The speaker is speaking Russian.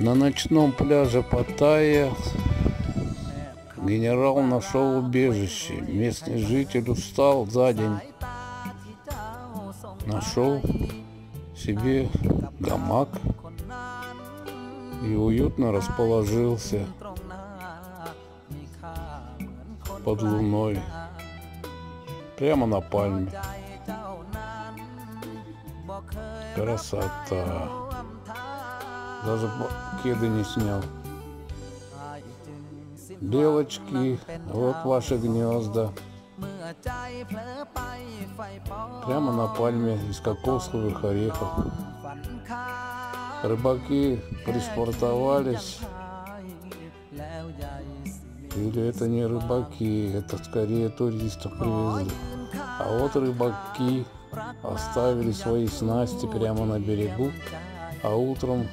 На ночном пляже Паттайя генерал нашел убежище. Местный житель устал за день. Нашел себе гамак и уютно расположился под луной прямо на пальме. Красота. Даже кеды не снял. Белочки, вот ваши гнезда. Прямо на пальме из кокосовых орехов. Рыбаки пришвартовались. Или это не рыбаки, это скорее туристов привезли. А вот рыбаки оставили свои снасти прямо на берегу, а утром